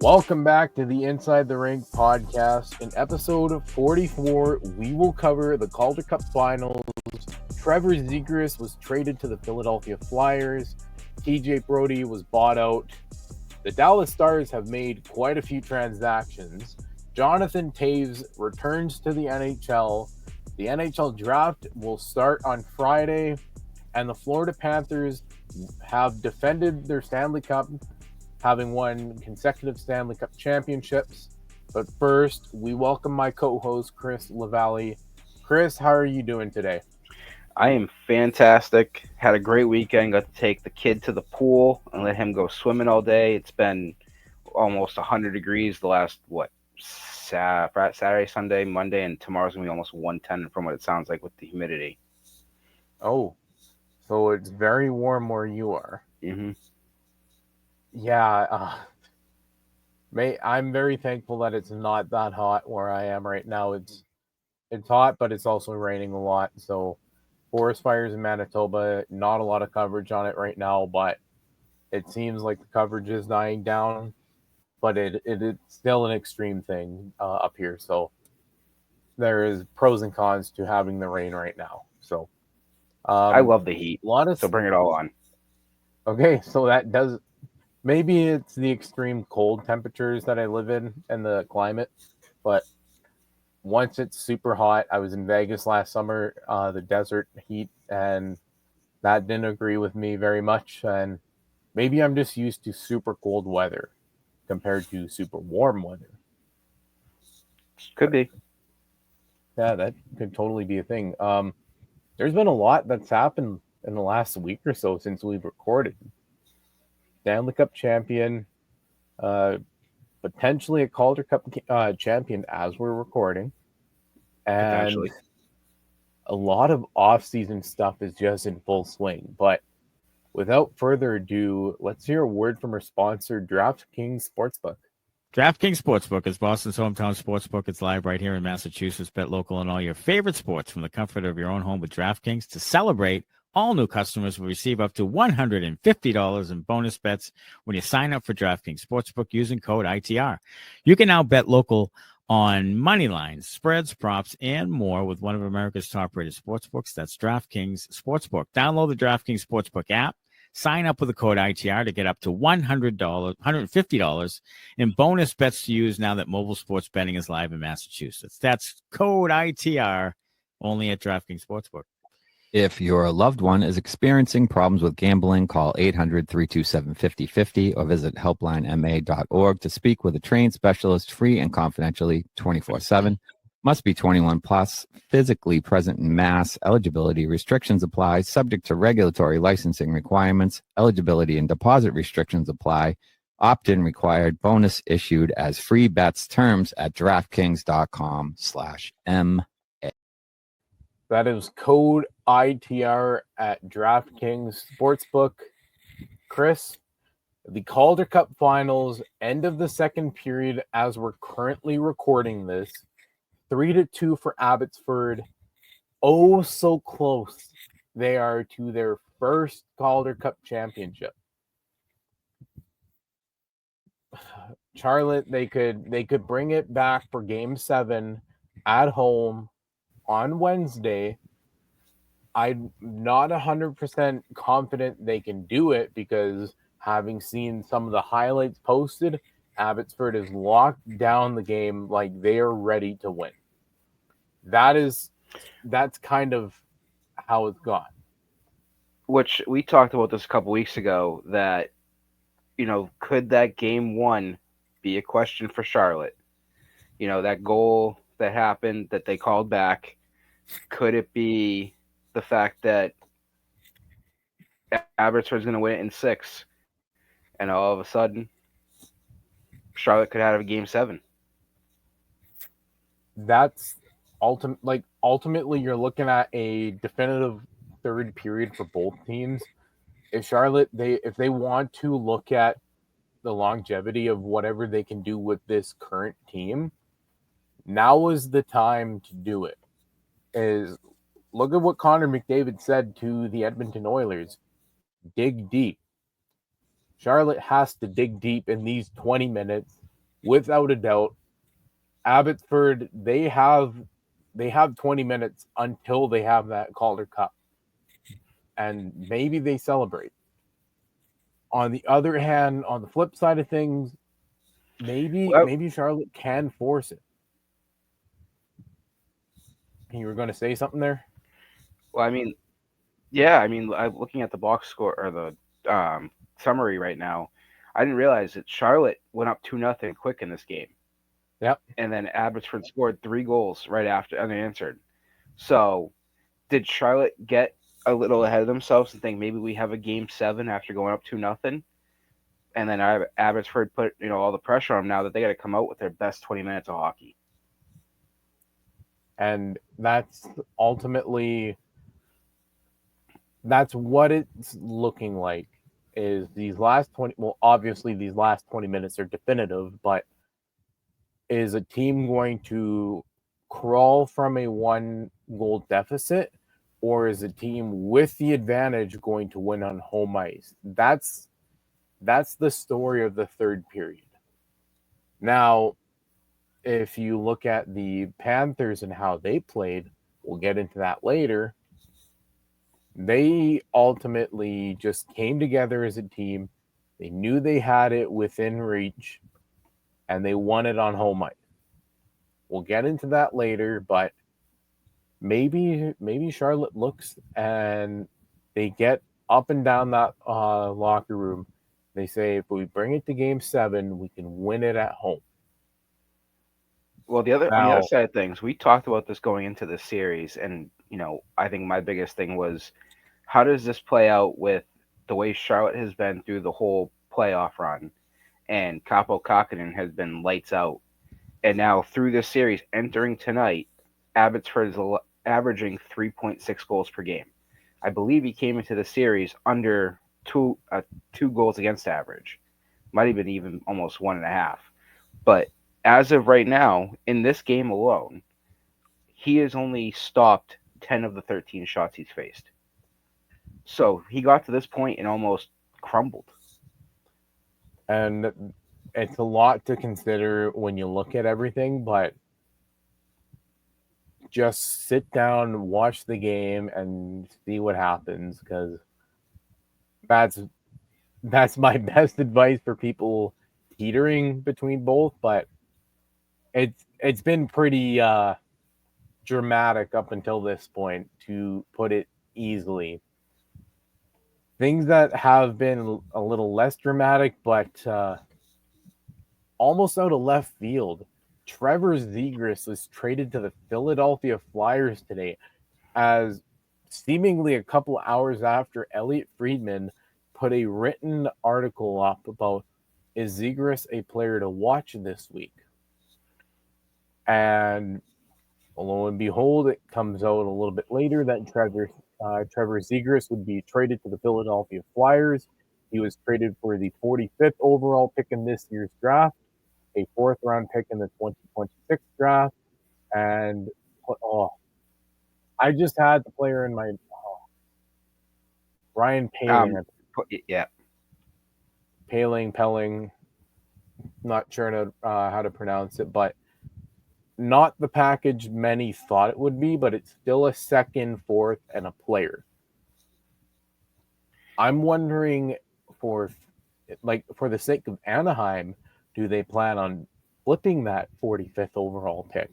Welcome back to the Inside the Rink podcast. In episode 44, we will cover the Calder Cup finals. Trevor Zegras was traded to the Philadelphia Flyers. TJ Brody was bought out. The Dallas Stars have made quite a few transactions. Jonathan Toews returns to the NHL. The NHL Draft will start on Friday. And the Florida Panthers have defended their Stanley Cup, having won consecutive Stanley Cup championships. But first, we welcome my co-host, Chris LaValle. Chris, how are you doing today? I am fantastic. Had a great weekend. Got to take the kid to the pool and let him go swimming all day. It's been almost 100 degrees the last, Saturday, Sunday, Monday, and tomorrow's going to be almost 110 from what it sounds like with the humidity. Oh, so it's very warm where you are. Mm-hmm. Yeah, I'm very thankful that it's not that hot where I am right now. It's hot, but it's also raining a lot. So forest fires in Manitoba, not a lot of coverage on it right now, but it seems like the coverage is dying down. But it's still an extreme thing up here. So there is pros and cons to having the rain right now. So I love the heat, so bring it all on. Okay, so that does. Maybe it's the extreme cold temperatures that I live in and the climate, but once it's super hot, I was in Vegas last summer, the desert heat, and that didn't agree with me very much. And maybe I'm just used to super cold weather compared to super warm weather. Could be. Yeah, that could totally be a thing. There's been a lot that's happened in the last week or so since we've recorded. Stanley Cup champion, potentially a Calder Cup champion as we're recording, and a lot of off-season stuff is just in full swing. But without further ado, let's hear a word from our sponsor, DraftKings Sportsbook. DraftKings Sportsbook is Boston's hometown sportsbook. It's live right here in Massachusetts. Bet local on all your favorite sports from the comfort of your own home with DraftKings. To celebrate, all new customers will receive up to $150 in bonus bets when you sign up for DraftKings Sportsbook using code ITR. You can now bet local on money lines, spreads, props, and more with one of America's top-rated sportsbooks. That's DraftKings Sportsbook. Download the DraftKings Sportsbook app. Sign up with the code ITR to get up to $150 in bonus bets to use now that mobile sports betting is live in Massachusetts. That's code ITR only at DraftKings Sportsbook. If your loved one is experiencing problems with gambling, call 800-327-5050 or visit helplinema.org to speak with a trained specialist free and confidentially 24/7. Must be 21 plus, physically present in Mass. Eligibility restrictions apply, subject to regulatory licensing requirements. Eligibility and deposit restrictions apply. Opt-in required. Bonus issued as free bets. Terms at DraftKings.com/M. That is code ITR at DraftKings Sportsbook. Chris, the Calder Cup finals, end of the second period as we're currently recording this. 3-2 for Abbotsford. Oh, so close they are to their first Calder Cup championship. Charlotte, they could bring it back for Game 7 at home on Wednesday. I'm not 100% confident they can do it because having seen some of the highlights posted, Abbotsford has locked down the game like they are ready to win. That's kind of how it's gone. Which we talked about this a couple weeks ago that, could that game one be a question for Charlotte? That goal that happened that they called back, could it be the fact that Abbotsford's going to win it in 6 and all of a sudden Charlotte could have a game 7? That's ultimately you're looking at a definitive third period for both teams. If Charlotte, if they want to look at the longevity of whatever they can do with this current team, now is the time to do it. Look at what Connor McDavid said to the Edmonton Oilers. Dig deep. Charlotte has to dig deep in these 20 minutes without a doubt, Abbotsford, they have 20 minutes until they have that Calder Cup. And maybe they celebrate. On the other hand, on the flip side of things, maybe Charlotte can force it. You were going to say something there? Well, I mean, yeah, I mean, I'm looking at the box score or the summary right now. I didn't realize that Charlotte went up 2-0 quick in this game. Yep. And then Abbotsford scored 3 goals right after unanswered. So, did Charlotte get a little ahead of themselves and think maybe we have a game 7 after going up 2-0? And then Abbotsford put all the pressure on them now that they got to come out with their best 20 minutes of hockey. And that's ultimately what it's looking like. Is these last 20? Well, obviously these last 20 minutes are definitive, but is a team going to crawl from a 1-goal deficit, or is a team with the advantage going to win on home ice? That's the story of the third period. Now, if you look at the Panthers and how they played, we'll get into that later. They ultimately just came together as a team. They knew they had it within reach, and they won it on home ice. We'll get into that later, but maybe Charlotte looks and they get up and down that locker room. They say, if we bring it to game 7, we can win it at home. Well, on the other side of things, we talked about this going into the series, and I think my biggest thing was, how does this play out with the way Charlotte has been through the whole playoff run, and Kaapo Kähkönen has been lights out, and now through this series, entering tonight, Abbotsford is averaging 3.6 goals per game. I believe he came into the series under 2 goals against average, might have been even almost 1.5, but as of right now, in this game alone, he has only stopped 10 of the 13 shots he's faced. So he got to this point and almost crumbled. And it's a lot to consider when you look at everything, but just sit down, watch the game, and see what happens, because that's my best advice for people teetering between both. But it's been pretty dramatic up until this point, to put it easily. Things that have been a little less dramatic, but almost out of left field. Trevor Zegras was traded to the Philadelphia Flyers today, as seemingly a couple hours after Elliot Friedman put a written article up about, is Zegras a player to watch this week? And lo and behold, it comes out a little bit later that Trevor Zegras would be traded to the Philadelphia Flyers. He was traded for the 45th overall pick in this year's draft, a 4th-round pick in the 2026 draft, and I just had the player in my Ryan Poehling. Yeah, Pelling. Not sure how to pronounce it, but not the package many thought it would be, but it's still a 2nd, 4th, and a player. I'm wondering, for the sake of Anaheim, do they plan on flipping that 45th overall pick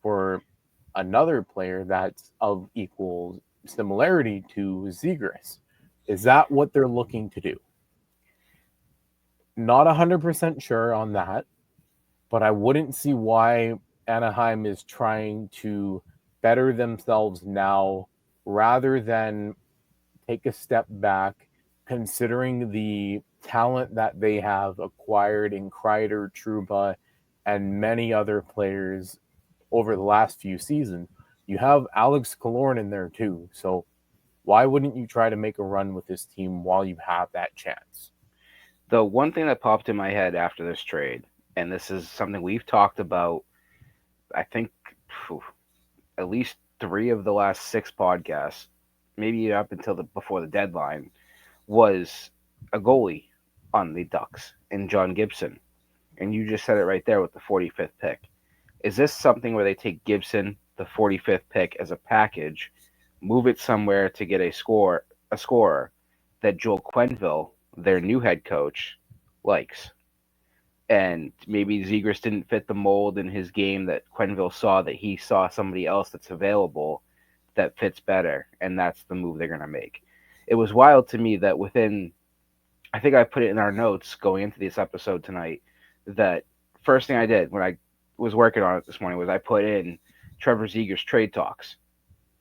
for another player that's of equal similarity to Zegras? Is that what they're looking to do? Not 100% sure on that, but I wouldn't see why Anaheim is trying to better themselves now rather than take a step back, considering the talent that they have acquired in Kreider, Trouba, and many other players over the last few seasons. You have Alex Killorn in there too, so why wouldn't you try to make a run with this team while you have that chance? The one thing that popped in my head after this trade, and this is something we've talked about, I think, at least 3 of the last 6 podcasts, maybe up until before the deadline, was a goalie on the Ducks in John Gibson. and you just said it right there with the 45th pick. Is this something where they take Gibson, the 45th pick, as a package, move it somewhere to get a scorer that Joel Quenneville, their new head coach, likes? And maybe Zegras didn't fit the mold in his game that Quenneville saw, that he saw somebody else that's available that fits better, and that's the move they're going to make. It was wild to me that within, I think I put it in our notes going into this episode tonight, that first thing I did when I was working on it this morning was I put in Trevor Zegras trade talks.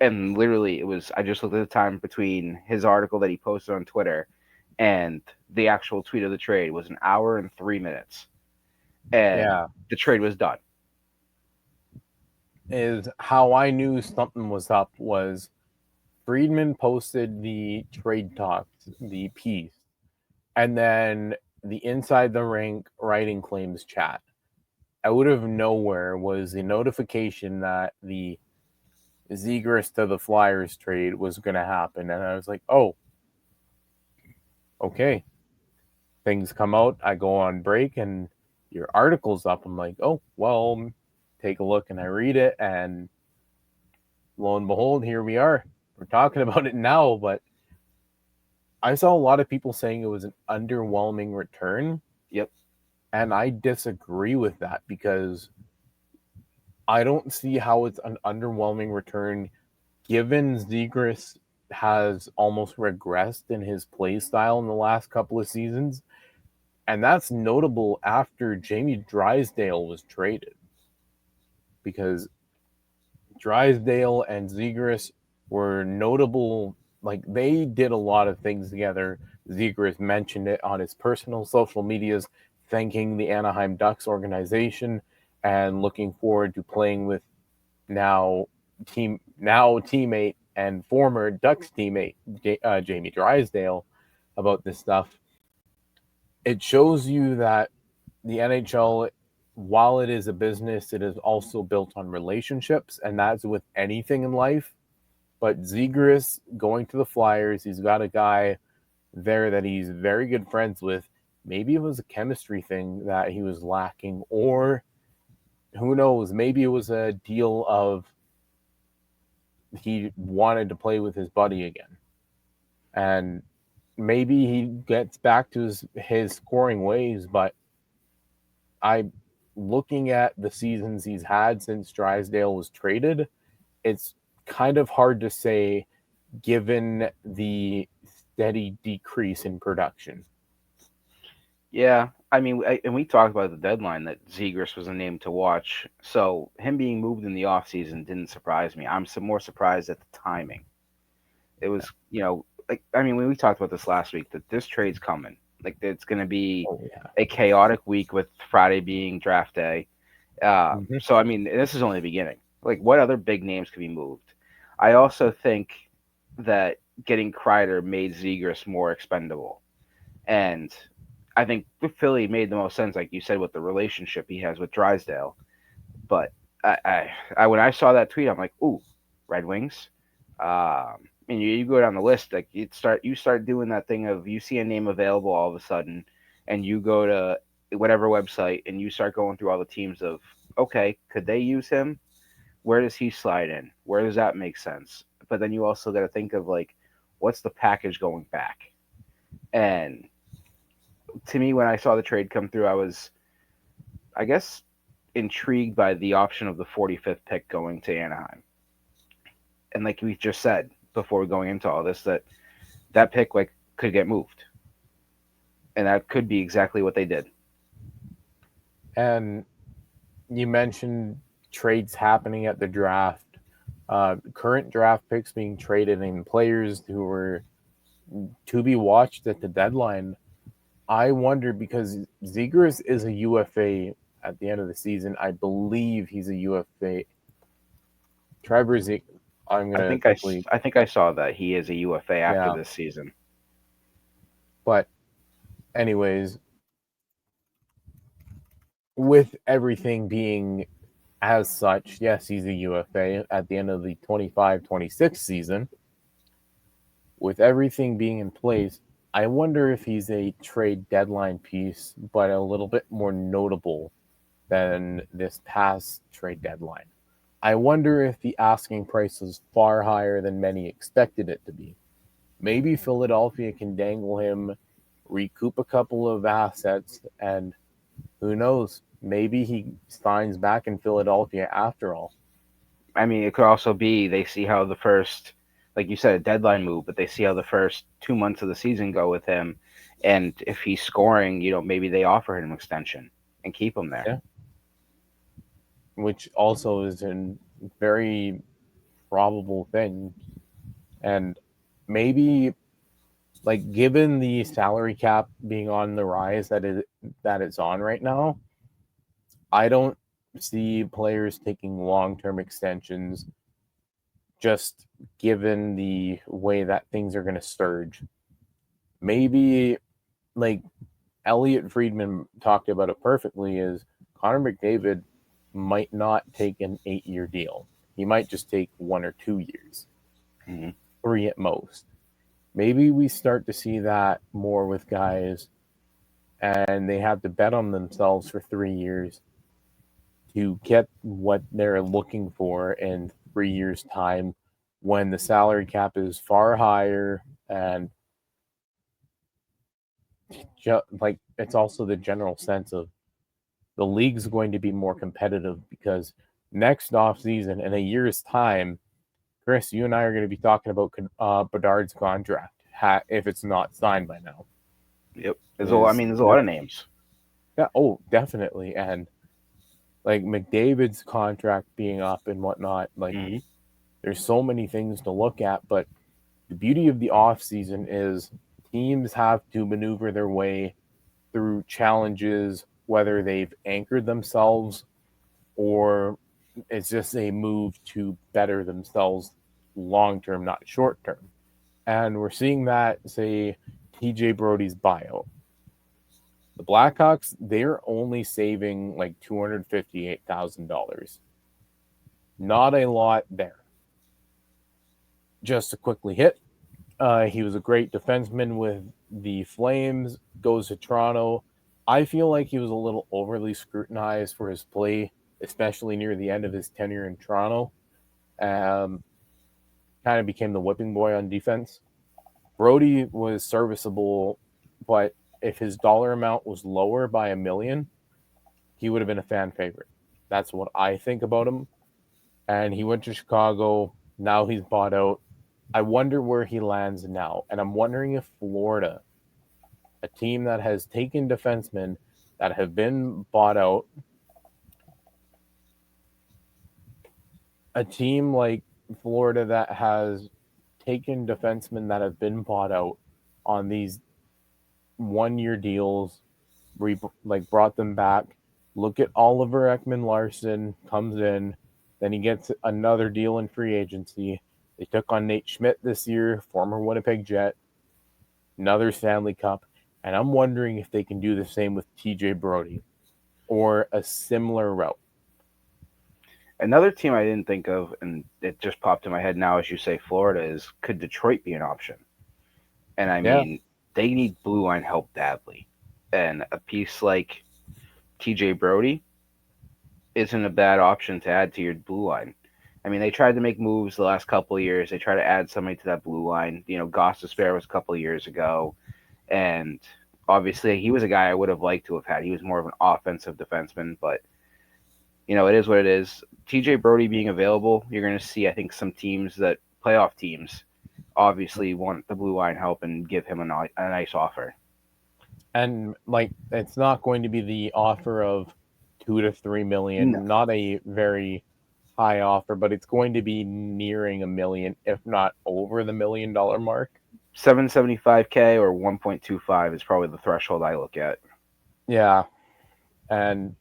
And literally, I just looked at the time between his article that he posted on Twitter and the actual tweet of the trade was an hour and 3 minutes. And the trade was done. Is how I knew something was up was Friedman posted the trade talks, the piece, and then the Inside the Rink writing claims chat. Out of nowhere was the notification that the Zegras to the Flyers trade was going to happen. And I was like, oh, okay. Things come out. I go on break and your article's up. I'm like, oh, well, take a look. And I read it. And lo and behold, here we are. We're talking about it now. But I saw a lot of people saying it was an underwhelming return. Yep. And I disagree with that because I don't see how it's an underwhelming return given Zegras has almost regressed in his play style in the last couple of seasons. And that's notable after Jamie Drysdale was traded. Because Drysdale and Zegras were notable, like they did a lot of things together. Zegras mentioned it on his personal social medias, thanking the Anaheim Ducks organization and looking forward to playing with now teammate and former Ducks teammate Jamie Drysdale about this stuff. It shows you that the NHL, while it is a business, it is also built on relationships, and that's with anything in life. But Zegras going to the Flyers, he's got a guy there that he's very good friends with. Maybe it was a chemistry thing that he was lacking, or who knows, maybe it was a deal of he wanted to play with his buddy again. And maybe he gets back to his scoring ways, but looking at the seasons he's had since Drysdale was traded, it's kind of hard to say given the steady decrease in production. Yeah, I mean, and we talked about the deadline that Zegras was a name to watch. So him being moved in the offseason didn't surprise me. I'm more surprised at the timing. It was, when we talked about this last week, that this trade's coming. Like, it's going to be a chaotic week with Friday being draft day. So, I mean, this is only the beginning. Like, what other big names could be moved? I also think that getting Kreider made Zegras more expendable. And I think Philly made the most sense, like you said, with the relationship he has with Drysdale. But I when I saw that tweet, I'm like, ooh, Red Wings. And you go down the list, like you start doing that thing of you see a name available all of a sudden, and you go to whatever website and you start going through all the teams of, okay, could they use him? Where does he slide in? Where does that make sense? But then you also got to think of like, what's the package going back? And to me, when I saw the trade come through, I was, I guess, intrigued by the option of the 45th pick going to Anaheim. And like we just said before going into all this, that pick like could get moved. And that could be exactly what they did. And you mentioned trades happening at the draft. Current draft picks being traded and players who were to be watched at the deadline. I wonder because Zegras is a UFA at the end of the season. I believe he's a UFA. Trevor Zegras. I think I saw that he is a UFA after this season. But anyways, with everything being as such, yes, he's a UFA at the end of the 25-26 season. With everything being in place, I wonder if he's a trade deadline piece, but a little bit more notable than this past trade deadline. I wonder if the asking price is far higher than many expected it to be. Maybe Philadelphia can dangle him, recoup a couple of assets, and who knows, maybe he signs back in Philadelphia after all. I mean, it could also be they see how the first, like you said, a deadline move, but they see how the first 2 months of the season go with him. And if he's scoring, maybe they offer him an extension and keep him there. Yeah. Which also is a very probable thing. And maybe, like, given the salary cap being on the rise that it's on right now, I don't see players taking long-term extensions just given the way that things are going to surge. Maybe, like, Elliot Friedman talked about it perfectly, is Connor McDavid might not take an 8-year deal. He might just take 1 or 2 years, 3 at most. Maybe we start to see that more with guys, and they have to bet on themselves for 3 years to get what they're looking for in 3 years' time, when the salary cap is far higher, and like, it's also the general sense of the league's going to be more competitive, because next off season, in a year's time, Chris, you and I are going to be talking about Bedard's contract if it's not signed by now. Yep. There's a lot of names. Yeah. Oh, definitely. And like McDavid's contract being up and whatnot, like there's so many things to look at. But the beauty of the off season is teams have to maneuver their way through challenges, whether they've anchored themselves or it's just a move to better themselves long term, not short term. And we're seeing that, say, TJ Brody's buyout. The Blackhawks, they're only saving like $258,000. Not a lot there. Just to quickly hit, he was a great defenseman with the Flames, goes to Toronto. I feel like he was a little overly scrutinized for his play, especially near the end of his tenure in Toronto. Kind of became the whipping boy on defense. Brody was serviceable, but if his dollar amount was lower by $1 million, he would have been a fan favorite. That's what I think about him. And he went to Chicago. Now he's bought out. I wonder where he lands now. And I'm wondering if Florida, a team that has taken defensemen that have been bought out, a team like Florida that has taken defensemen that have been bought out on these 1-year deals, brought them back. Look at Oliver Ekman-Larsson, comes in, then he gets another deal in free agency. They took on Nate Schmidt this year, former Winnipeg Jet, another Stanley Cup, and I'm wondering if they can do the same with TJ Brody or a similar route. Another team I didn't think of, and it just popped in my head now as you say Florida, is could Detroit be an option? And I mean, they need blue line help badly. And a piece like TJ Brody isn't a bad option to add to your blue line. I mean, they tried to make moves the last couple of years. They tried to add somebody to that blue line. Gostisbehere was a couple of years ago. And obviously, he was a guy I would have liked to have had. He was more of an offensive defenseman, but it is what it is. TJ Brody being available, you're going to see, I think, some teams that playoff teams obviously want the blue line help and give him a nice offer. And it's not going to be the offer of $2 to $3 million, not a very high offer, but it's going to be nearing $1 million, if not over the $1 million mark. $775K or 1.25 is probably the threshold I look at. Yeah, and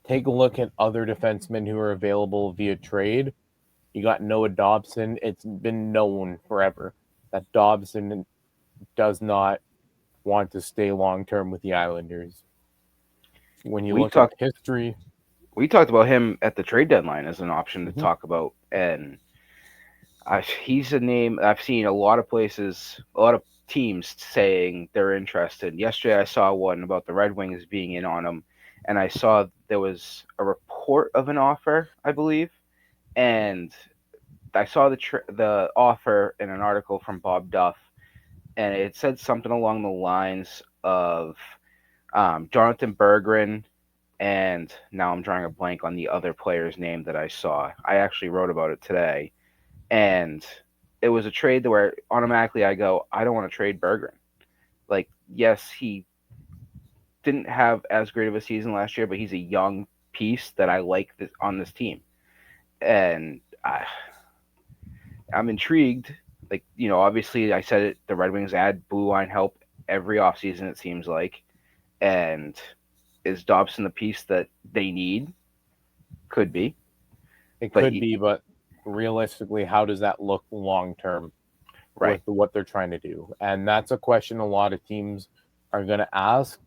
take a look at other defensemen who are available via trade. You got Noah Dobson. It's been known forever that Dobson does not want to stay long-term with the Islanders. When you look at history... We talked about him at the trade deadline as an option to talk about, and he's a name I've seen a lot of places, a lot of teams saying they're interested. Yesterday, I saw one about the Red Wings being in on him, and I saw there was a report of an offer, I believe, and I saw the offer in an article from Bob Duff, and it said something along the lines of Jonathan Berggren, and now I'm drawing a blank on the other player's name that I saw. I actually wrote about it today, and it was a trade where automatically I go, I don't want to trade Berggren. Like, yes, he didn't have as great of a season last year, but he's a young piece that I like on this team, and I'm intrigued. Like, obviously I said it, the Red Wings add blue line help every offseason, it seems like. And is Dobson the piece that they need? Could be. It could be, but realistically, how does that look long term with what they're trying to do? And that's a question a lot of teams are going to ask.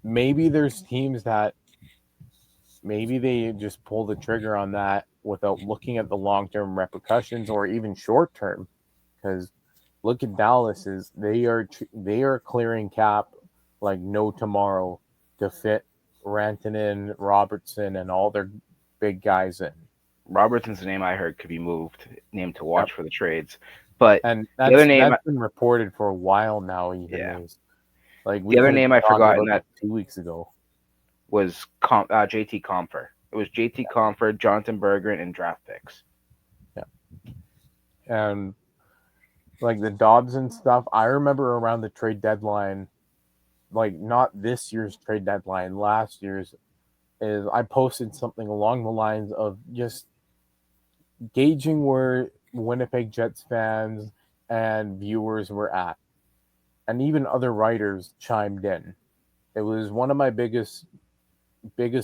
Maybe there's teams that maybe they just pull the trigger on that without looking at the long-term repercussions or even short-term. Because look at Dallas, they are clearing cap like no tomorrow to fit Rantanen, Robertson, and all their big guys in. Robertson's the name I heard could be named to watch for the trades. But and the other name that's been reported for a while now. Like the other name I forgot in that 2 weeks ago was JT Compher. It was JT Compher, Jonathan Berggren, and draft picks. Yeah, and like the Dobson stuff, I remember around the trade deadline, like not this year's trade deadline, last year's, is I posted something along the lines of just gauging where Winnipeg Jets fans and viewers were at. And even other writers chimed in. It was one of my biggest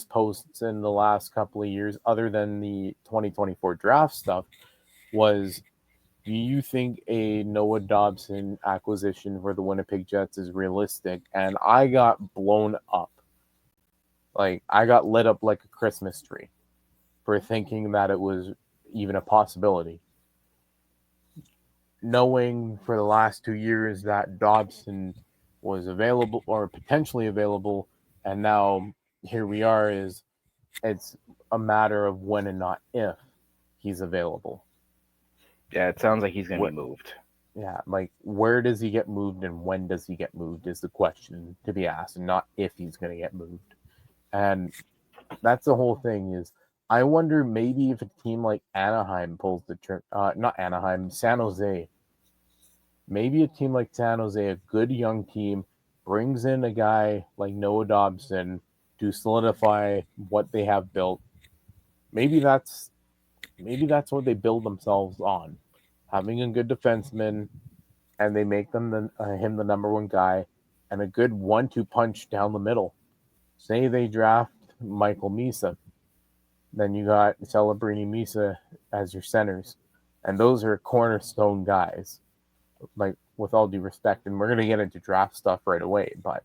posts in the last couple of years, other than the 2024 draft stuff, was, do you think a Noah Dobson acquisition for the Winnipeg Jets is realistic? And I got blown up. Like, I got lit up like a Christmas tree for thinking that it was even a possibility. Knowing for the last 2 years that Dobson was available or potentially available, and now here we are, it's a matter of when and not if he's available. Yeah, it sounds like he's going to be moved. Yeah, like where does he get moved and when does he get moved is the question to be asked, and not if he's going to get moved. And that's the whole thing. Is I wonder maybe if a team like Anaheim pulls the trigger, not Anaheim, San Jose. Maybe a team like San Jose, a good young team, brings in a guy like Noah Dobson to solidify what they have built. Maybe that's what they build themselves on, having a good defenseman, and they make them him the number one guy, and a good 1-2 punch down the middle. Say they draft Michael Misa, then you got Celebrini, Misa as your centers, and those are cornerstone guys. Like, with all due respect, and we're going to get into draft stuff right away, but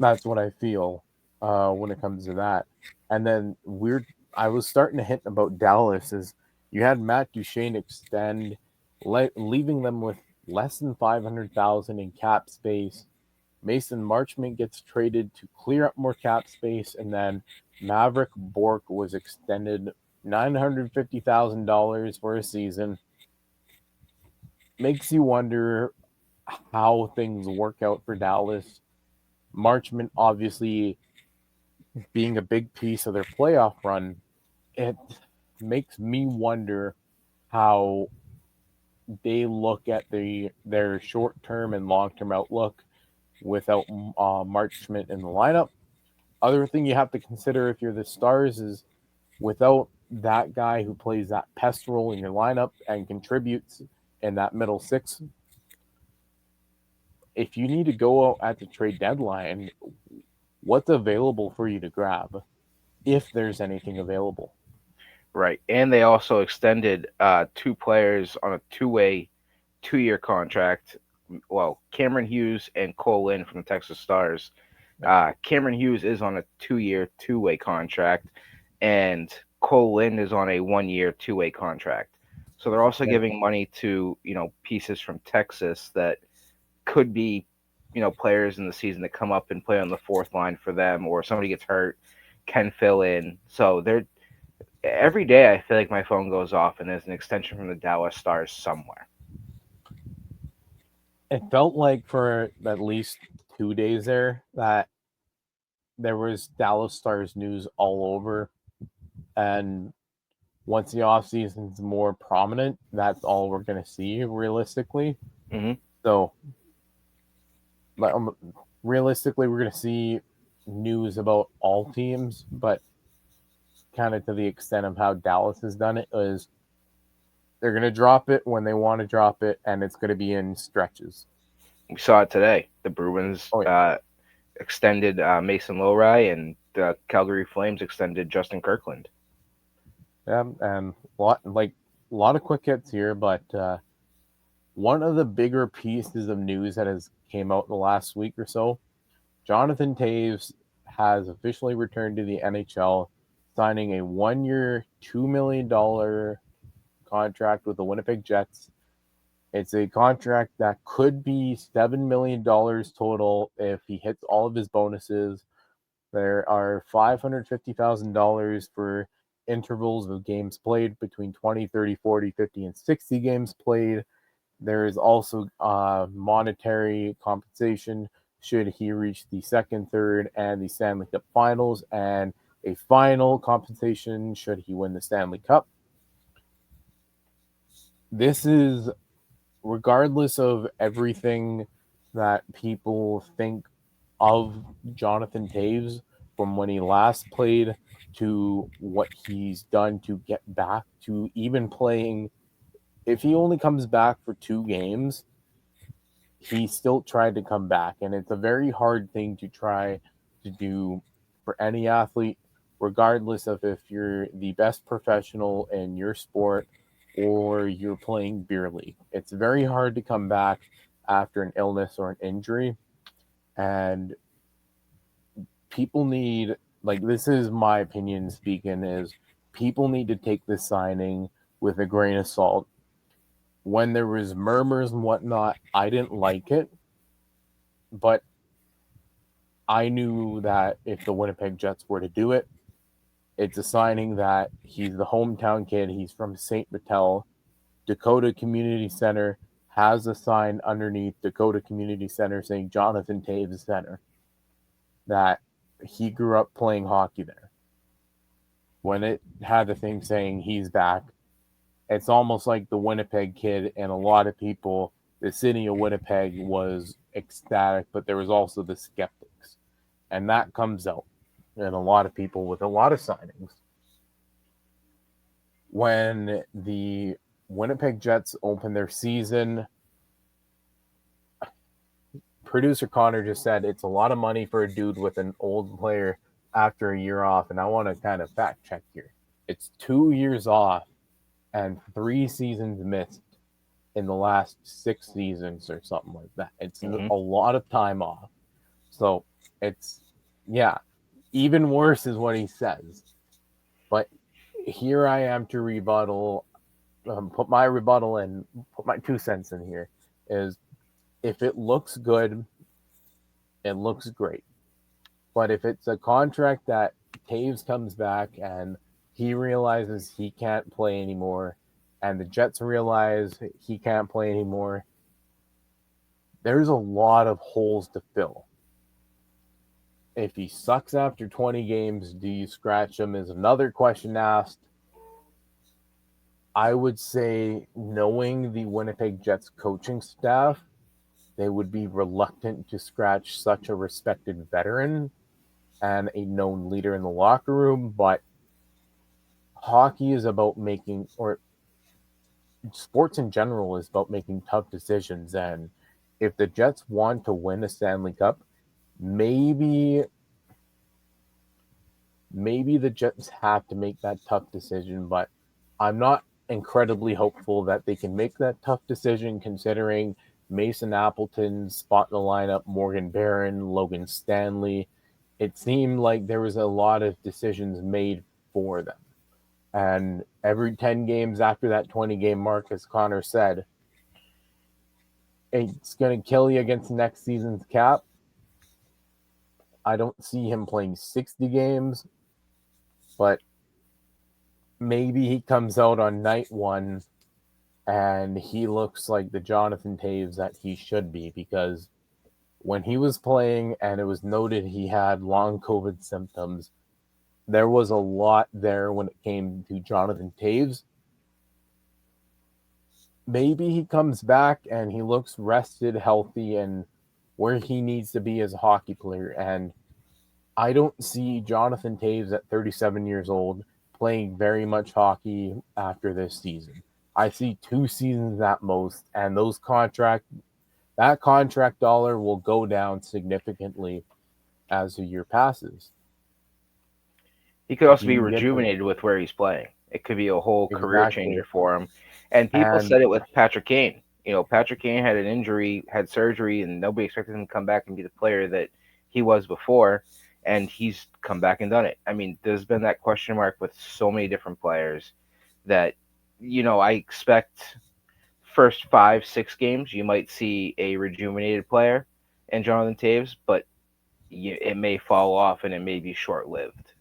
that's what I feel when it comes to that. And then I was starting to hint about Dallas is you had Matt Duchene extend, leaving them with less than $500,000 in cap space. Mason Marchment gets traded to clear up more cap space, and then Maverick Bourque was extended $950,000 for a season. Makes you wonder how things work out for Dallas. Marchment obviously being a big piece of their playoff run, it makes me wonder how they look at their short-term and long-term outlook without Marchment in the lineup. Other thing you have to consider if you're the Stars is without that guy who plays that pest role in your lineup and contributes in that middle six, if you need to go out at the trade deadline, what's available for you to grab, if there's anything available? Right. And they also extended two players on a two-way, 2-year contract. Well, Cameron Hughes and Cole Lynn from the Texas Stars. Cameron Hughes is on a 2-year, 2-way contract, and Cole Lynn is on a 1-year, 2-way contract. So they're also Yeah. giving money to, pieces from Texas that could be, players in the season that come up and play on the fourth line for them, or somebody gets hurt, can fill in. So every day I feel like my phone goes off and there's an extension from the Dallas Stars somewhere. It felt like for at least 2 days there that there was Dallas Stars news all over, and once the off season's more prominent, that's all we're going to see realistically. Mm-hmm. So, realistically, we're going to see news about all teams, but kind of to the extent of how Dallas has done it is they're going to drop it when they want to drop it, and it's going to be in stretches. We saw it today. The Bruins extended Mason Lowry, and the Calgary Flames extended Justin Kirkland. Yeah, and a lot of quick hits here, but one of the bigger pieces of news that has came out in the last week or so, Jonathan Toews has officially returned to the NHL, signing a 1-year, $2 million contract with the Winnipeg Jets. It's a contract that could be $7 million total if he hits all of his bonuses. There are $550,000 for intervals of games played between 20, 30, 40, 50, and 60 games played. There is also monetary compensation should he reach the second, third, and the Stanley Cup finals, and a final compensation should he win the Stanley Cup. This is regardless of everything that people think of Jonathan Toews from when he last played to what he's done to get back to even playing. If he only comes back for 2 games, he still tried to come back, and it's a very hard thing to try to do for any athlete, regardless of if you're the best professional in your sport or you're playing beer league. It's very hard to come back after an illness or an injury, and people need, this is my opinion speaking, is people need to take this signing with a grain of salt. When there was murmurs and whatnot, I didn't like it, but I knew that if the Winnipeg Jets were to do it, it's a signing that he's the hometown kid. He's from St. Vital. Dakota Community Center has a sign underneath Dakota Community Center saying Jonathan Toews Center, that he grew up playing hockey there. When it had the thing saying he's back, it's almost like the Winnipeg kid, and a lot of people, the city of Winnipeg was ecstatic, but there was also the skeptics. And that comes out in a lot of people with a lot of signings. When the Winnipeg Jets open their season, producer Connor just said it's a lot of money for a dude with an old player after a year off. And I want to kind of fact check here. It's 2 years off and 3 seasons missed in the last 6 seasons or something like that. It's a lot of time off. So it's, even worse is what he says. But here I am to rebuttal, put my 2 cents in here, is if it looks good, it looks great. But if it's a contract that Toews comes back and he realizes he can't play anymore, and the Jets realize he can't play anymore, there's a lot of holes to fill. If he sucks after 20 games, do you scratch him is another question asked. I would say, knowing the Winnipeg Jets coaching staff, they would be reluctant to scratch such a respected veteran and a known leader in the locker room, but hockey is about making, or sports in general is about making tough decisions. And if the Jets want to win a Stanley Cup, maybe the Jets have to make that tough decision, but I'm not incredibly hopeful that they can make that tough decision, considering Mason Appleton's spot in the lineup, Morgan Barron, Logan Stanley. It seemed like there was a lot of decisions made for them. And every 10 games after that 20-game mark, as Connor said, it's going to kill you against next season's cap. I don't see him playing 60 games, but maybe he comes out on night one and he looks like the Jonathan Toews that he should be, because when he was playing and it was noted he had long COVID symptoms, there was a lot there when it came to Jonathan Toews. Maybe he comes back and he looks rested, healthy, and where he needs to be as a hockey player. And I don't see Jonathan Toews at 37 years old playing very much hockey after this season. I see 2 seasons at most, and that contract dollar will go down significantly as the year passes. He could also be You get the- rejuvenated with where he's playing. It could be a whole career Exactly. changer for him. And people And- said it with Patrick Kane. You know, Patrick Kane had an injury, had surgery, and nobody expected him to come back and be the player that he was before. And he's come back and done it. I mean, there's been that question mark with so many different players that, you know, I expect first 5-6 games you might see a rejuvenated player in Jonathan Toews, but it may fall off and it may be short-lived.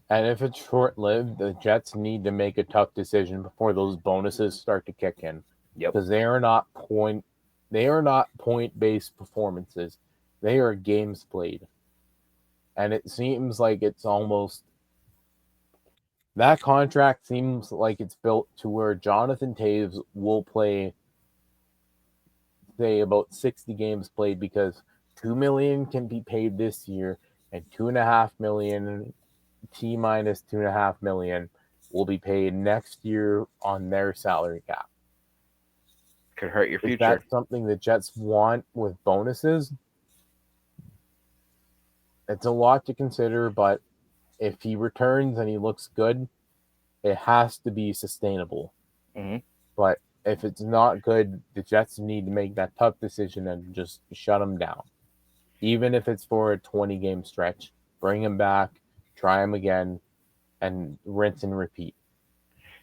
And if it's short-lived, the Jets need to make a tough decision before those bonuses start to kick in. Yep. Because they are not point-based performances. They are games played. And it seems like it's almost that contract seems like it's built to where Jonathan Toews will play, say, about 60 games played, because $2 million can be paid this year and $2.5 million T minus $2.5 million will be paid next year on their salary cap. Could hurt your Is future. that something the Jets want with bonuses? It's a lot to consider, but if he returns and he looks good, it has to be sustainable. Mm-hmm. But if it's not good, the Jets need to make that tough decision and just shut him down. Even if it's for a 20-game stretch, bring him back, try him again, and rinse and repeat.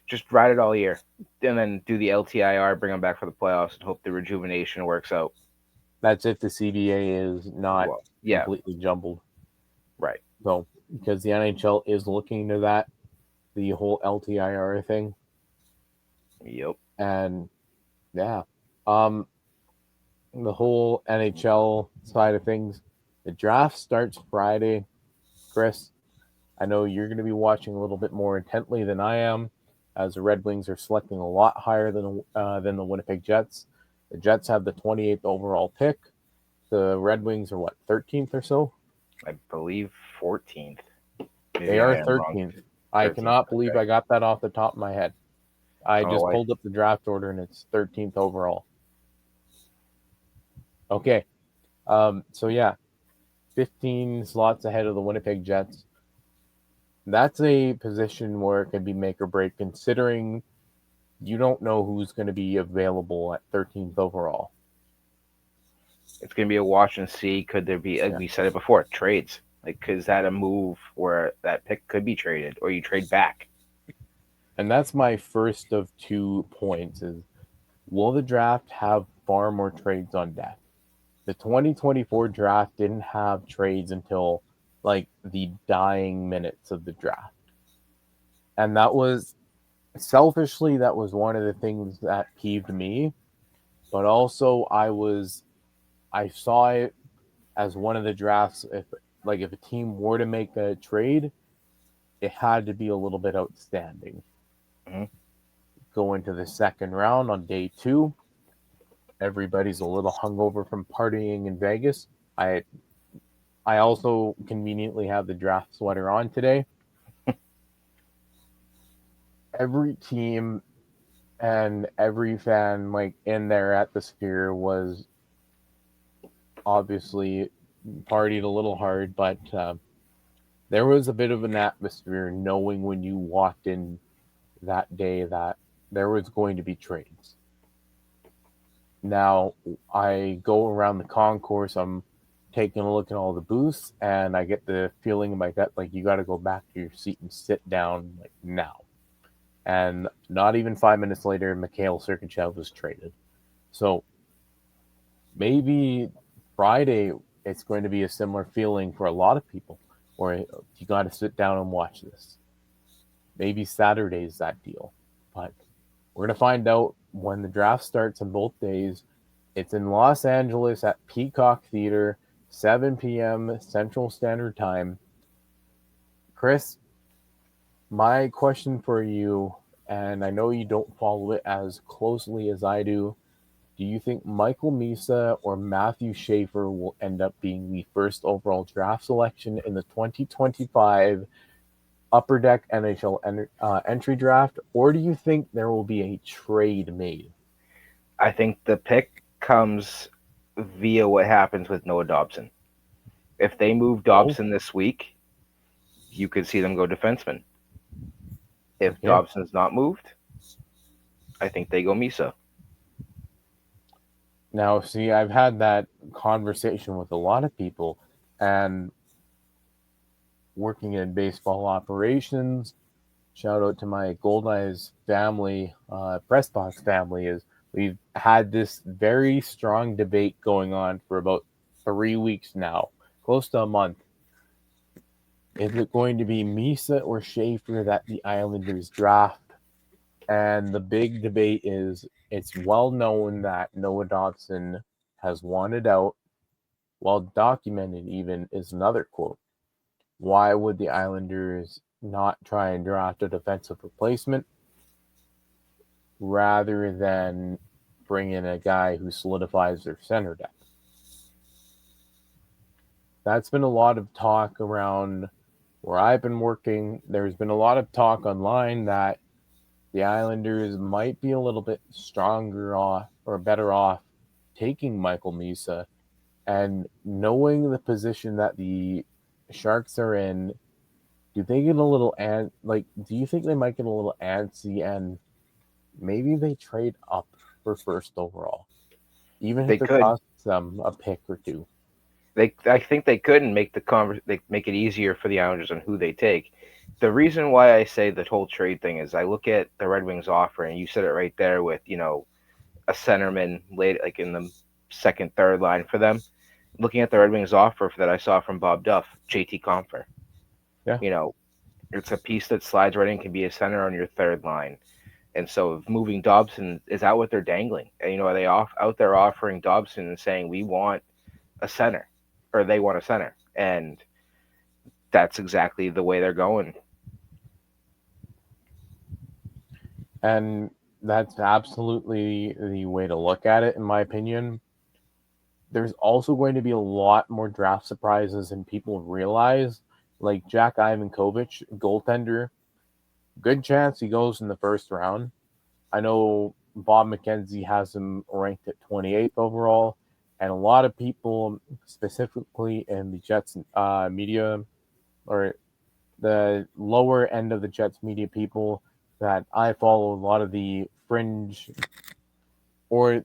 Just ride it all year, and then do the LTIR, bring them back for the playoffs, and hope the rejuvenation works out. That's if the CBA is not Yeah, completely jumbled. right. So, because the NHL is looking into that, the whole LTIR thing. Yep. And yeah, the whole NHL side of things. The draft starts Friday. Chris, I know you're going to be watching a little bit more intently than I am, as the Red Wings are selecting a lot higher than the Winnipeg Jets. The Jets have the 28th overall pick. The Red Wings are 13th or so? I believe 14th. They are 13th. I cannot believe I got that off the top of my head. I just pulled up the draft order and it's 13th overall. Okay. So yeah, 15 slots ahead of the Winnipeg Jets. That's a position where it could be make or break, considering you don't know who's going to be available at 13th overall. It's going to be a watch and see. Could there be, as we said it before, trades? Like, is that a move where that pick could be traded, or you trade back? And that's my first of 2 points is, will the draft have far more trades on deck? The 2024 draft didn't have trades until like the dying minutes of the draft. And that was selfishly, that was one of the things that peeved me. But also I saw it as one of the drafts, if a team were to make a trade, it had to be a little bit outstanding. Mm-hmm. Go into the second round on day 2. Everybody's a little hungover from partying in Vegas. I also conveniently have the draft sweater on today. Every team and every fan, like, in there at the Sphere was obviously partied a little hard, but there was a bit of an atmosphere knowing when you walked in that day that there was going to be trades. Now, I go around the concourse. I'm taking a look at all the booths, and I get the feeling in my gut like you got to go back to your seat and sit down like now. And not even 5 minutes later, Mikhail Sergachev was traded. So maybe Friday it's going to be a similar feeling for a lot of people, where you got to sit down and watch this. Maybe Saturday's that deal, but we're going to find out when the draft starts on both days. It's in Los Angeles at Peacock Theater, 7 p.m. Central Standard Time. Chris, my question for you, and I know you don't follow it as closely as I do you think Michael Misa or Matthew Schaefer will end up being the first overall draft selection in the 2025 Upper Deck NHL entry draft, or do you think there will be a trade made? I think the pick comes via what happens with Noah Dobson. If they move Dobson this week, you could see them go defenseman. If Dobson's not moved, I think they go Misa. Now, see, I've had that conversation with a lot of people, and working in baseball operations, shout out to my Golden Eyes family, Press Box family, is we've had this very strong debate going on for about 3 weeks now, close to a month. Is it going to be Misa or Schaefer that the Islanders draft? And the big debate is, it's well known that Noah Dobson has wanted out. Well documented even is another quote. Why would the Islanders not try and draft a defensive replacement rather than bring in a guy who solidifies their center depth? That's been a lot of talk around where I've been working. There's been a lot of talk online that the Islanders might be a little bit stronger off or better off taking Michael Misa, and knowing the position that the Sharks are in, do they get a little do you think they might get a little antsy and maybe they trade up for first overall, even if it costs them a pick or two? I think they could and make make it easier for the Islanders on who they take. The reason why I say the whole trade thing is I look at the Red Wings offer, and you said it right there with, a centerman late, like in the second, third line for them. Looking at the Red Wings offer that I saw from Bob Duff, JT Compher. Yeah. It's a piece that slides right in, can be a center on your third line. And so moving Dobson, is that what they're dangling? And, are they out there offering Dobson and saying, we want a center, or they want a center? And that's exactly the way they're going. And that's absolutely the way to look at it, in my opinion. There's also going to be a lot more draft surprises than people realize. Like Jack Ivankovic, goaltender, good chance he goes in the first round. I know Bob McKenzie has him ranked at 28th overall, and a lot of people, specifically in the Jets media, or the lower end of the Jets media people that I follow, a lot of the fringe or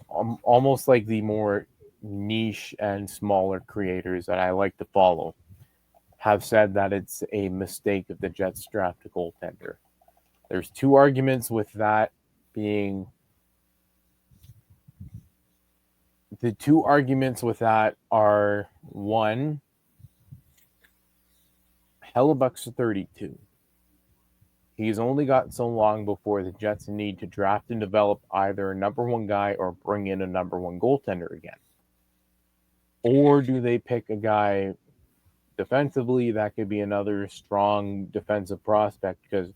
almost like the more niche and smaller creators that I like to follow, have said that it's a mistake if the Jets draft a goaltender. There's two arguments with that being. The two arguments with that are, one, Hellebuck's 32. He's only got so long before the Jets need to draft and develop either a number one guy or bring in a number one goaltender again. Or do they pick a guy defensively that could be another strong defensive prospect? Because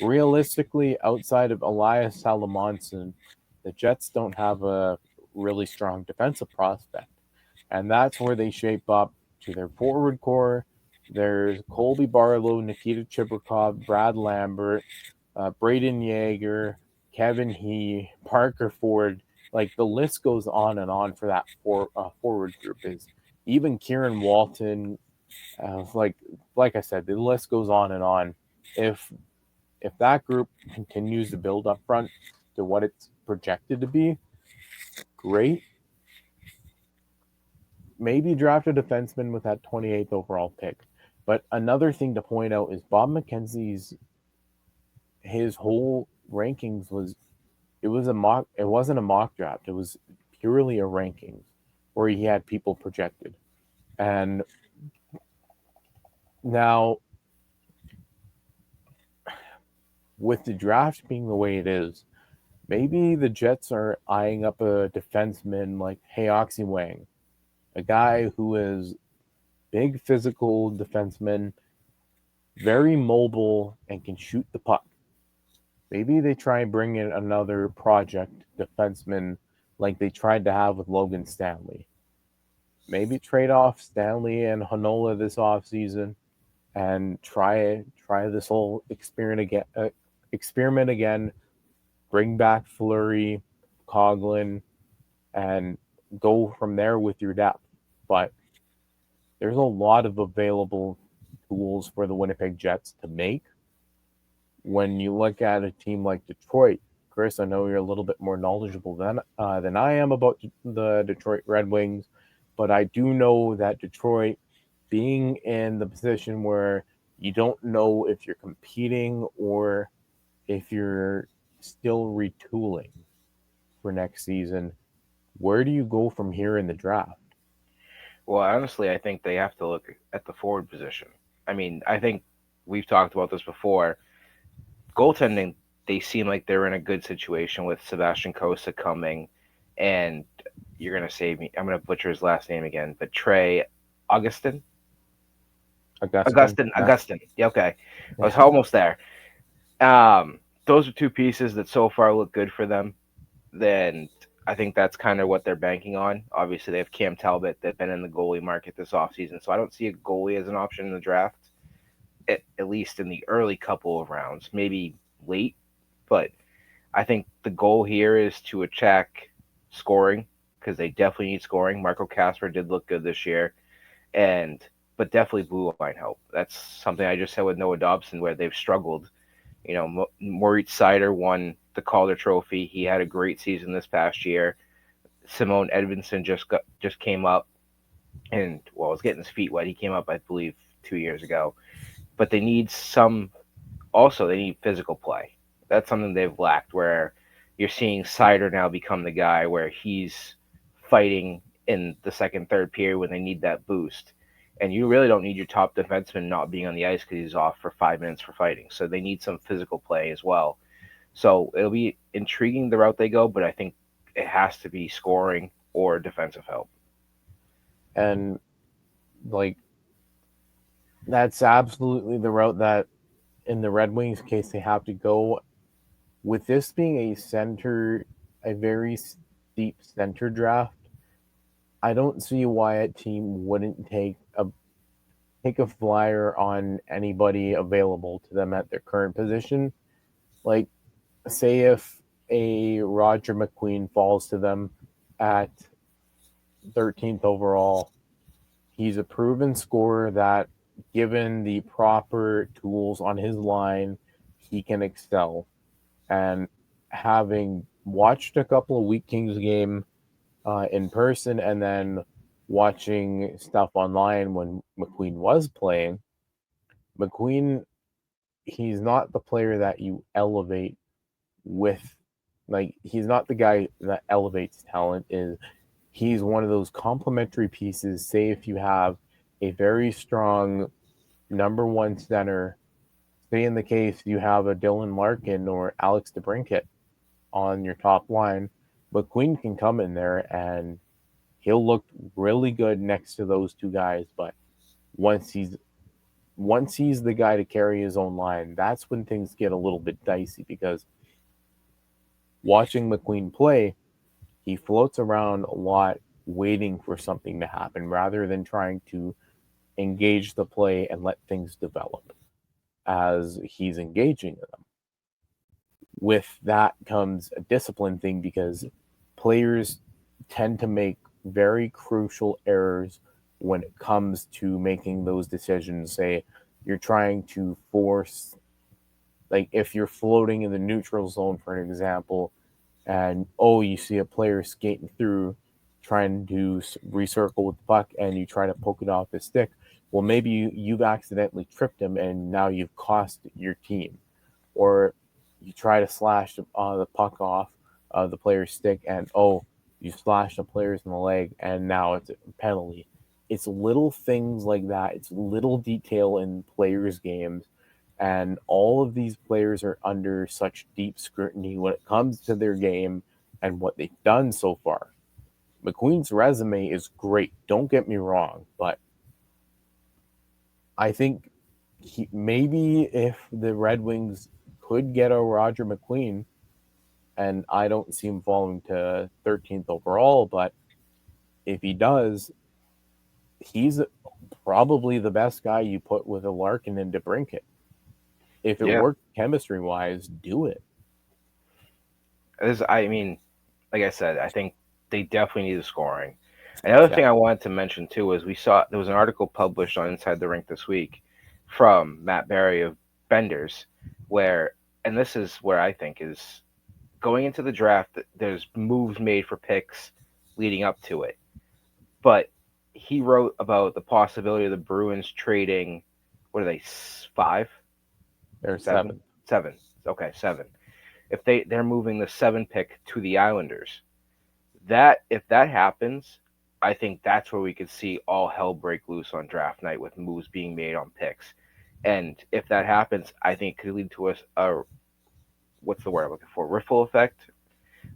realistically, outside of Elias Salamonson, the Jets don't have a really strong defensive prospect. And that's where they shape up to their forward core. There's Colby Barlow, Nikita Chibrikov, Brad Lambert, Braden Yeager, Kevin He, Parker Ford. Like, the list goes on and on for that forward group. Is even Kieran Walton. Like I said, the list goes on and on. If that group continues to build up front to what it's projected to be, great. maybe draft a defenseman with that 28th overall pick. But another thing to point out is Bob McKenzie's his whole rankings it wasn't a mock draft. It was purely a rankings where he had people projected. And now with the draft being the way it is, maybe the Jets are eyeing up a defenseman like Heoxi Wang, a guy who is big physical defenseman, very mobile, and can shoot the puck. Maybe they try and bring in another project defenseman like they tried to have with Logan Stanley. Maybe trade off Stanley and Hanola this offseason and try this whole experiment again. Bring back Fleury, Coughlin, and go from there with your depth. But there's a lot of available tools for the Winnipeg Jets to make. When you look at a team like Detroit, Chris, I know you're a little bit more knowledgeable than I am about the Detroit Red Wings, but I do know that Detroit, being in the position where you don't know if you're competing or if you're still retooling for next season, where do you go from here in the draft? Well, honestly, I think they have to look at the forward position. I mean, I think we've talked about this before. Goaltending, they seem like they're in a good situation with Sebastian Cossa coming, and you're going to save me. I'm going to butcher his last name again, but Trey Augustin? Augustin. Yeah, okay. I was almost there. Those are two pieces that so far look good for them. Then I think that's kind of what they're banking on. Obviously, they have Cam Talbot that's been in the goalie market this offseason, so I don't see a goalie as an option in the draft, at least in the early couple of rounds, maybe late. But I think the goal here is to attack scoring because they definitely need scoring. Marco Casper did look good this year, but definitely blue line help. That's something I just said with Noah Dobson where they've struggled. You know, Moritz Seider won the Calder Trophy. He had a great season this past year. Simone Edvinsson just came up and, well, was getting his feet wet. He came up, I believe, 2 years ago. But they need they need physical play. That's something they've lacked, where you're seeing Seider now become the guy where he's fighting in the second, third period when they need that boost. And you really don't need your top defenseman not being on the ice because he's off for 5 minutes for fighting. So they need some physical play as well. So it'll be intriguing the route they go, but I think it has to be scoring or defensive help. And, that's absolutely the route that, in the Red Wings case, they have to go. With this being a very steep center draft, I don't see why a team wouldn't take a flyer on anybody available to them at their current position. Like, say if a Roger McQueen falls to them at 13th overall, he's a proven scorer that, given the proper tools on his line, he can excel. And having watched a couple of Wheat Kings game in person and then watching stuff online when McQueen was playing, McQueen, he's not the player that you elevate with, he's not the guy that elevates talent. He's one of those complementary pieces. Say if you have a very strong number one center, say in the case you have a Dylan Larkin or Alex DeBrincat on your top line, McQueen can come in there and he'll look really good next to those two guys. But once he's the guy to carry his own line, that's when things get a little bit dicey, because watching McQueen play, he floats around a lot waiting for something to happen rather than trying to engage the play and let things develop as he's engaging them. With that comes a discipline thing, because players tend to make very crucial errors when it comes to making those decisions. Say you're trying to force, if you're floating in the neutral zone, for an example, and you see a player skating through, trying to recircle with the puck and you try to poke it off his stick, well, maybe you've accidentally tripped him and now you've cost your team. Or you try to slash the puck off the player's stick and, you slash the players in the leg and now it's a penalty. It's little things like that. It's little detail in players' games. And all of these players are under such deep scrutiny when it comes to their game and what they've done so far. McQueen's resume is great. Don't get me wrong, but I think maybe if the Red Wings could get a Roger McQueen, and I don't see him falling to 13th overall, but if he does, he's probably the best guy you put with a Larkin and DeBrincat. If it worked chemistry-wise, do it. I mean, like I said, I think they definitely need the scoring. Another thing I wanted to mention too is there was an article published on Inside the Rink this week from Matt Barry of Benders, and this is where I think is going into the draft, there's moves made for picks leading up to it. But he wrote about the possibility of the Bruins trading, what are they, 5? They're 7. 7. Okay, 7. If they're moving the 7 pick to the Islanders, if that happens, I think that's where we could see all hell break loose on draft night with moves being made on picks. And if that happens, I think it could lead to a what's the word I'm looking for? Riffle effect,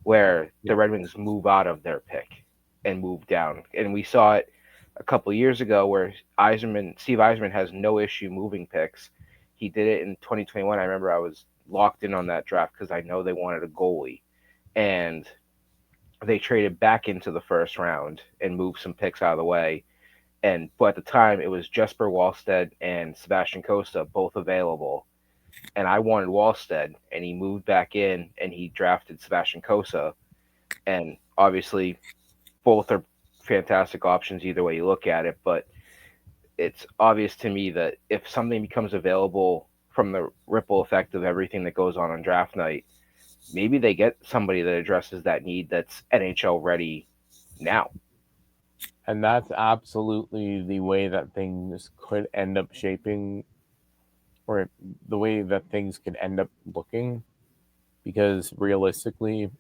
where the Red Wings move out of their pick and move down. And we saw it a couple of years ago where Steve Yzerman has no issue moving picks. He did it in 2021. I remember I was locked in on that draft because I know they wanted a goalie. And they traded back into the first round and moved some picks out of the way. But at the time, it was Jesper Wallstedt and Sebastian Costa, both available. And I wanted Wallstedt, and he moved back in, and he drafted Sebastian Costa. And obviously, both are fantastic options either way you look at it. But it's obvious to me that if something becomes available from the ripple effect of everything that goes on draft night, maybe they get somebody that addresses that need that's NHL ready now. And that's absolutely the way that things could end up shaping, or the way that things could end up looking, because realistically,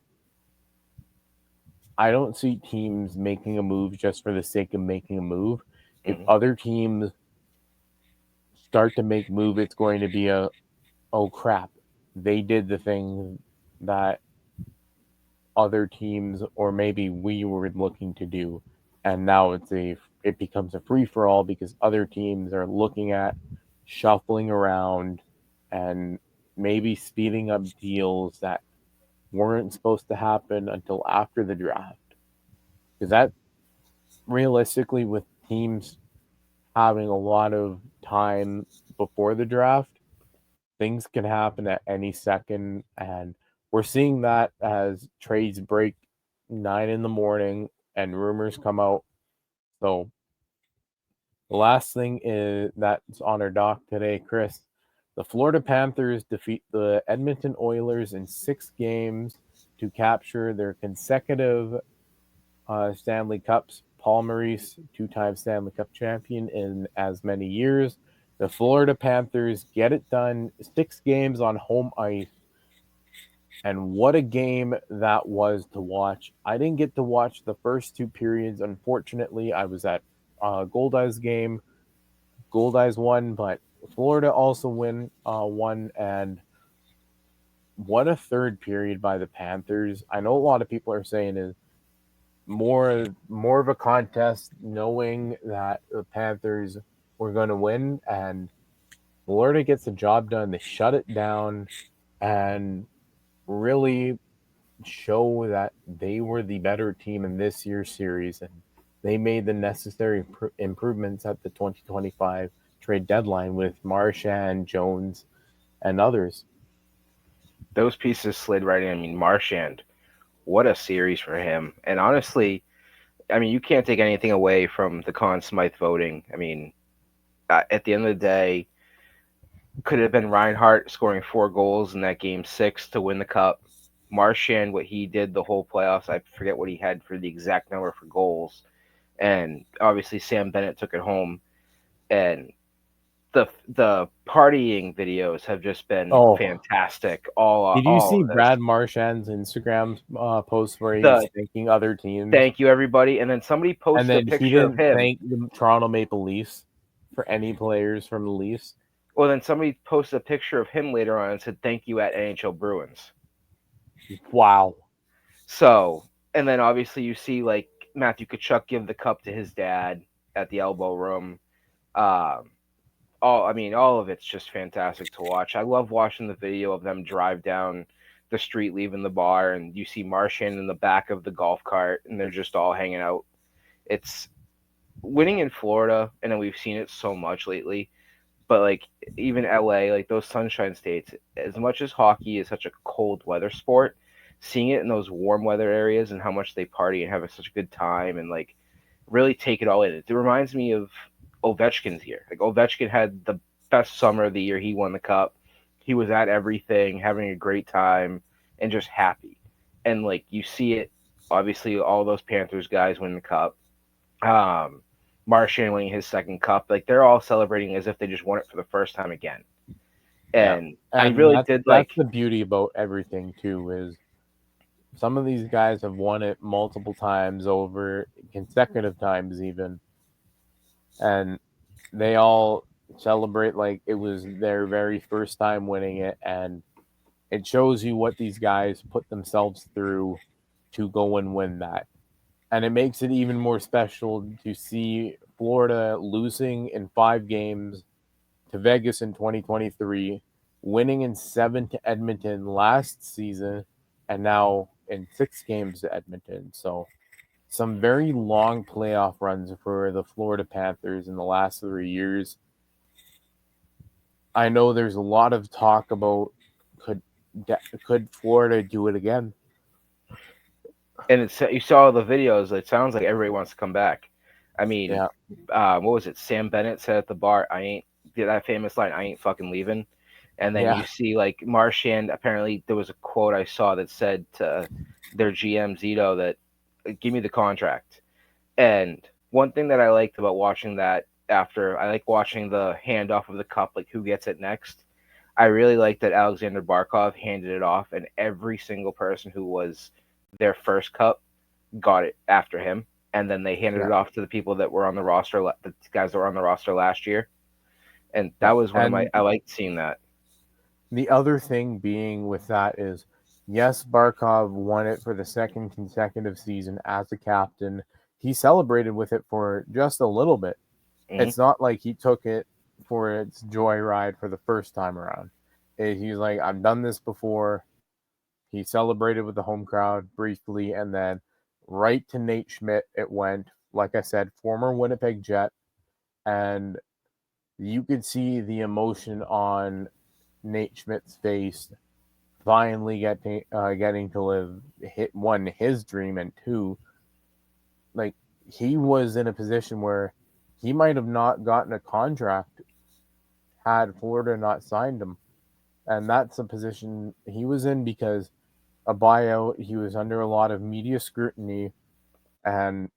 I don't see teams making a move just for the sake of making a move. If other teams start to make move, it's going to be oh crap, they did the thing that other teams or maybe we were looking to do, and now it becomes a free-for-all because other teams are looking at shuffling around and maybe speeding up deals that weren't supposed to happen until after the draft. Because that, realistically, with teams having a lot of time before the draft, things can happen at any second, and we're seeing that as trades break 9 in the morning and rumors come out. So the last thing is that's on our dock today, Chris. The Florida Panthers defeat the Edmonton Oilers in 6 games to capture their consecutive Stanley Cups. Paul Maurice, 2-time Stanley Cup champion in as many years. The Florida Panthers get it done. 6 games on home ice. And what a game that was to watch. I didn't get to watch the first 2 periods. Unfortunately, I was at Goldeyes game. Goldeyes won, but Florida also won. And what a third period by the Panthers. I know a lot of people are saying is more of a contest, knowing that the Panthers were going to win, and Florida gets the job done. They shut it down and really show that they were the better team in this year's series, and they made the necessary improvements at the 2025 trade deadline with Marchand, Jones, and others. Those pieces slid right in. I mean, Marchand, what a series for him. And honestly, I mean, you can't take anything away from the Conn Smythe voting. I mean, at the end of the day, could it have been Reinhart scoring 4 goals in that game 6 to win the cup? Marchand, what he did the whole playoffs, I forget what he had for the exact number for goals. And obviously Sam Bennett took it home. And the partying videos have just been fantastic. Did you see All of this. Brad Marchand's Instagram post where he's thanking other teams? Thank you, everybody. And then somebody And posted then a picture he didn't of him. thank the Toronto Maple Leafs for any players from the Leafs. Well, then somebody posted a picture of him later on and said, "Thank you at NHL Bruins." Wow. So, and then obviously you see like Matthew Tkachuk give the cup to his dad at the Elbow Room. All of it's just fantastic to watch. I love watching the video of them drive down the street, leaving the bar, and you see Marchand in the back of the golf cart, and they're just all hanging out. It's winning in Florida, and then we've seen it so much lately. But like even LA, like those sunshine states, as much as hockey is such a cold weather sport, seeing it in those warm weather areas and how much they party and have such a good time and like really take it all in. It reminds me of Ovechkin's year. Like Ovechkin had the best summer of the year he won the cup. He was at everything, having a great time, and just happy. And like you see it, obviously all those Panthers guys win the cup. Marchand winning his second cup, like they're all celebrating as if they just won it for the first time again. And I really did like that's the beauty about everything too, is some of these guys have won it multiple times over consecutive times even. And they all celebrate like it was their very first time winning it, and it shows you what these guys put themselves through to go and win that. And it makes it even more special to see Florida losing in 5 games to Vegas in 2023, winning in 7 to Edmonton last season, and now in 6 games to Edmonton. So some very long playoff runs for the Florida Panthers in the last 3 years. I know there's a lot of talk about could Florida do it again? And you saw the videos. It sounds like everybody wants to come back. I mean, what was it? Sam Bennett said at the bar, that famous line, "I ain't fucking leaving." And then you see like Marchand. Apparently, there was a quote I saw that said to their GM Zito that, "Give me the contract." And one thing that I liked about watching that I like watching the handoff of the cup, like who gets it next. I really like that Alexander Barkov handed it off, and every single person who was their first cup got it after him, and then they handed it off to the people that were on the roster, the guys that were on the roster last year, and that was I liked seeing that. The other thing being with that is, yes, Barkov won it for the second consecutive season as a captain. He celebrated with it for just a little bit. Mm-hmm. It's not like he took it for its joyride for the first time around. He's like, I've done this before. He celebrated with the home crowd briefly, and then right to Nate Schmidt it went. Like I said, former Winnipeg Jet, and you could see the emotion on Nate Schmidt's face, finally getting to live his dream, and 2, like he was in a position where he might have not gotten a contract had Florida not signed him. And that's a position he was in because a buyout, he was under a lot of media scrutiny, and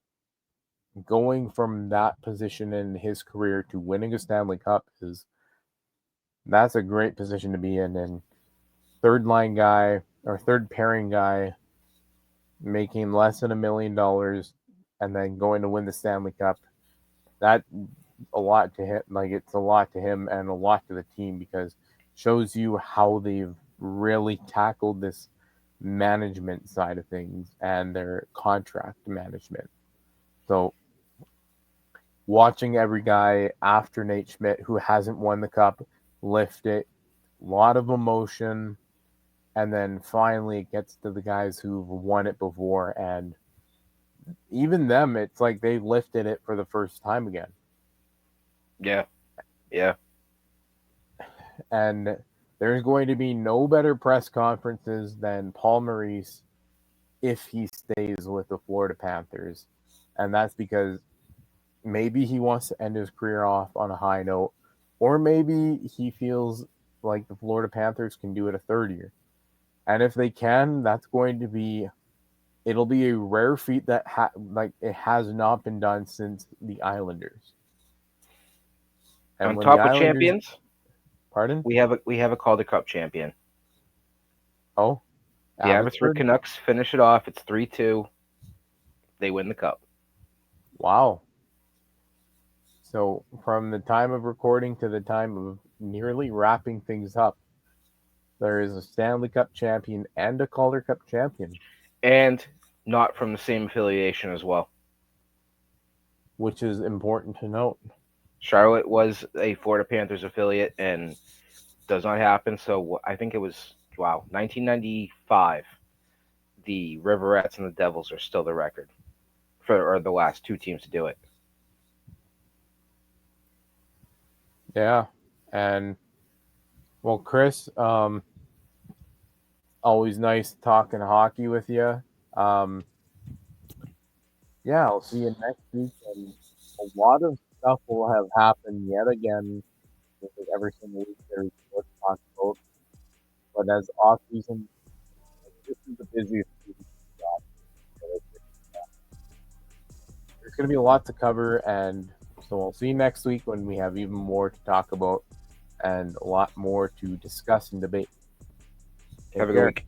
going from that position in his career to winning a Stanley Cup that's a great position to be in. And third line guy or third pairing guy making less than $1 million and then going to win the Stanley Cup, that a lot to him. Like it's a lot to him and a lot to the team, because it shows you how they've really tackled this management side of things and their contract management. So watching every guy after Nate Schmidt who hasn't won the cup lift it, a lot of emotion, and then finally it gets to the guys who've won it before, and even them, it's like they lifted it for the first time again. Yeah. And there's going to be no better press conferences than Paul Maurice if he stays with the Florida Panthers. And that's because maybe he wants to end his career off on a high note, or maybe he feels like the Florida Panthers can do it a third year. And if they can, that's going to be, it'll be a rare feat that it has not been done since the Islanders. And On when top the of Islanders, champions, pardon? we have a Calder Cup champion. Oh, The Abbotsford Canucks finish it off. It's 3-2. They win the cup. Wow. So from the time of recording to the time of nearly wrapping things up, there is a Stanley Cup champion and a Calder Cup champion. And not from the same affiliation as well. Which is important to note. Charlotte was a Florida Panthers affiliate and does not happen. So I think it was, 1995. The Riverettes and the Devils are still the record or the last two teams to do it. Yeah. And, well, Chris, always nice talking hockey with you. Yeah, I'll see you next week. And a lot of stuff will have happened yet again. Every single week there's more to talk about. But as off season, this is the busiest season. There's going to be a lot to cover, and so we'll see you next week when we have even more to talk about and a lot more to discuss and debate. Have a good week.